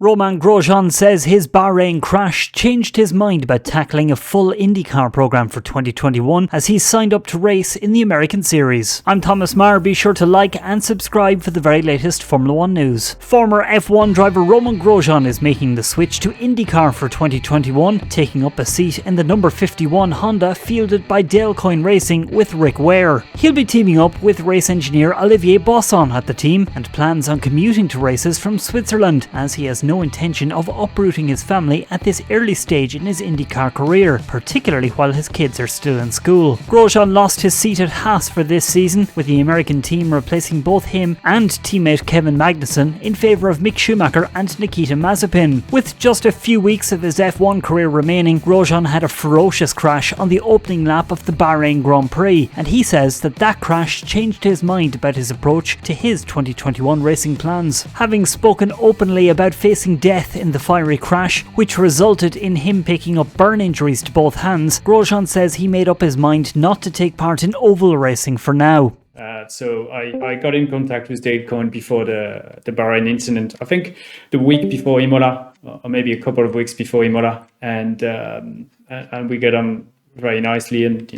Romain Grosjean says his Bahrain crash changed his mind about tackling a full IndyCar programme for 2021 as he's signed up to race in the American Series. I'm Thomas Marr. Be sure to like and subscribe for the very latest Formula 1 news. Former F1 driver Romain Grosjean is making the switch to IndyCar for 2021, taking up a seat in the No.51 Honda fielded by Dale Coyne Racing with Rick Ware. He'll be teaming up with race engineer Olivier Boisson at the team and plans on commuting to races from Switzerland as he has no intention of uprooting his family at this early stage in his IndyCar career, particularly while his kids are still in school. Grosjean lost his seat at Haas for this season, with the American team replacing both him and teammate Kevin Magnussen in favour of Mick Schumacher and Nikita Mazepin. With just a few weeks of his F1 career remaining, Grosjean had a ferocious crash on the opening lap of the Bahrain Grand Prix, and he says that crash changed his mind about his approach to his 2021 racing plans. Having spoken openly about facing death in the fiery crash, which resulted in him picking up burn injuries to both hands, Grosjean says he made up his mind not to take part in oval racing for now. So I got in contact with Dale Coyne before the Bahrain incident. I think the week before Imola, or maybe a couple of weeks before Imola, and we got on very nicely. And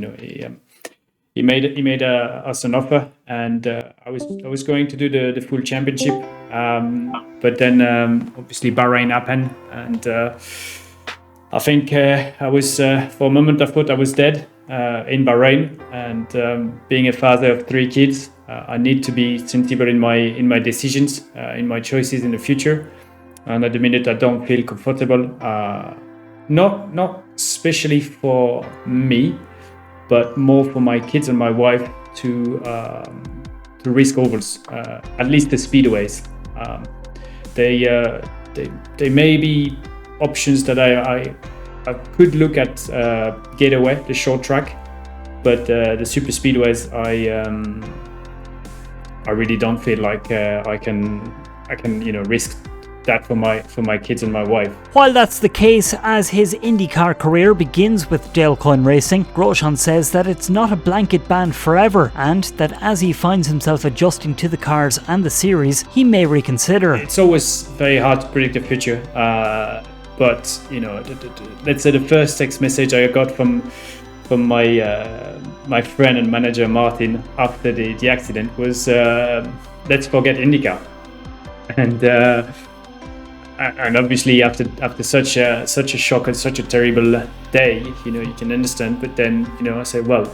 he made us an offer, and I was going to do the full championship, but then obviously Bahrain happened, and I think I was for a moment I thought I was dead in Bahrain, and being a father of 3 kids, I need to be sensible in my decisions, in my choices in the future, and at the minute I don't feel comfortable, not especially for me, but more for my kids and my wife to risk ovals, at least the speedways. They may be options that I could look at Gateway, the short track, but the super speedways I really don't feel like I can risk that for my kids and my wife. While that's the case, as his IndyCar career begins with Dale Coyne Racing, Grosjean says that it's not a blanket ban forever, and that as he finds himself adjusting to the cars and the series, he may reconsider. It's always very hard to predict the future, but let's say the first text message I got from my friend and manager Martin after the accident was let's forget IndyCar, and obviously after such a shock and such a terrible day, you can understand. But then I say, well,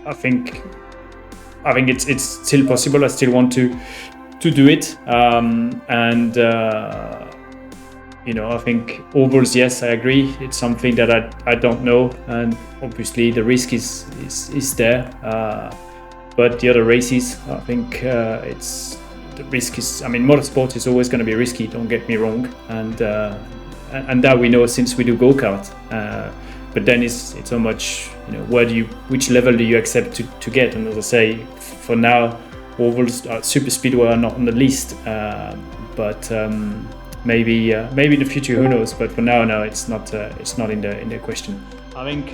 I think it's still possible. I still want to do it, I think ovals, yes, I agree. It's something that I don't know, and obviously the risk is there. But the other races, I think the risk is. Motorsport is always going to be risky. Don't get me wrong, and that we know since we do go-kart. But then it's so much. Which level do you accept to get? And as I say, for now, ovals, super speedway are not on the list. But maybe in the future, who knows? But for now, no, it's not in the question. I think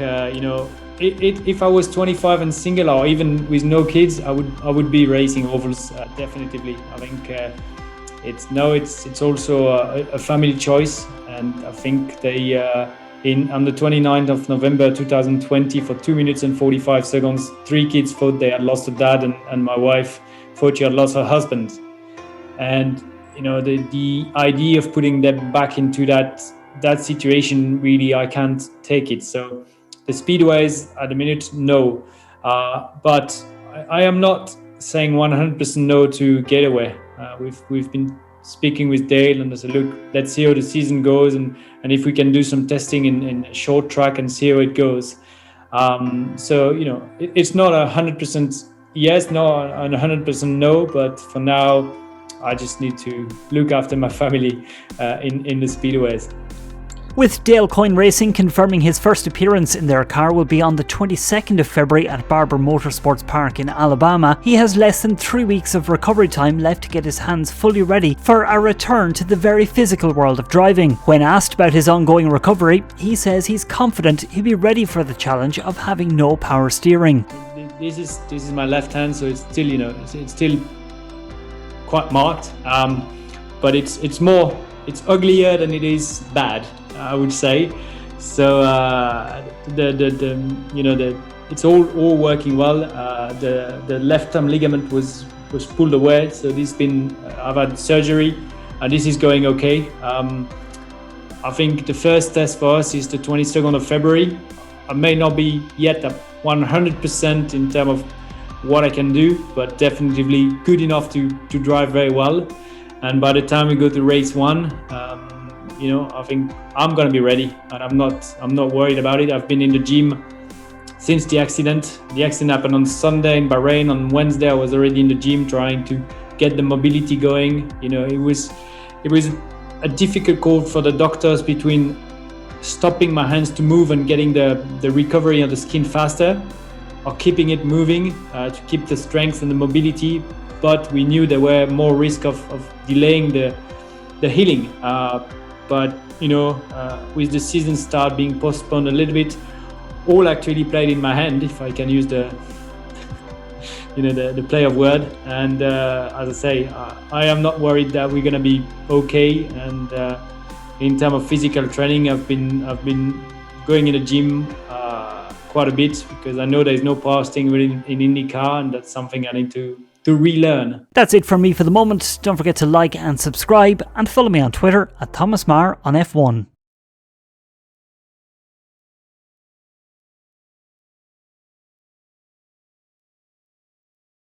if I was 25 and single, or even with no kids, I would be racing ovals definitively. I think it's also a family choice, and I think they on the 29th of November 2020, for 2 minutes and 45 seconds, 3 kids thought they had lost a dad, and my wife thought she had lost her husband, and the idea of putting them back into that situation, really, I can't take it. So the speedways at the minute, no, but I am not saying 100% no to Gateway. We've been speaking with Dale, and I said, look, let's see how the season goes, and if we can do some testing in short track and see how it goes. So it's not 100% yes, no, and 100% no, but for now I just need to look after my family in the speedways. With Dale Coyne Racing confirming his first appearance in their car will be on the 22nd of February at Barber Motorsports Park in Alabama, he has less than 3 weeks of recovery time left to get his hands fully ready for a return to the very physical world of driving. When asked about his ongoing recovery, he says he's confident he'll be ready for the challenge of having no power steering. This is my left hand, so it's still it's still quite marked. but it's uglier than it is bad, I would say. So it's all working well. The left arm ligament was pulled away, so I've had surgery, and this is going okay. I think the first test for us is the 22nd of February. I may not be yet at 100% in terms of what I can do, but definitely good enough to drive very well. And by the time we go to race 1, I think I'm gonna be ready, and I'm not worried about it. I've been in the gym since the accident. The accident happened on Sunday in Bahrain. On Wednesday, I was already in the gym trying to get the mobility going. It was a difficult call for the doctors between stopping my hands to move and getting the recovery of the skin faster, or keeping it moving to keep the strength and the mobility. But we knew there were more risk of delaying the healing. But with the season start being postponed a little bit, all actually played in my hand, if I can use the play of word. And as I say, I am not worried that we're gonna be okay. And in terms of physical training, I've been going in the gym quite a bit, because I know there's no power steering wheel in IndyCar, and that's something I need to relearn. That's it from me for the moment. Don't forget to like and subscribe, and follow me on Twitter at Thomas Marr on F1.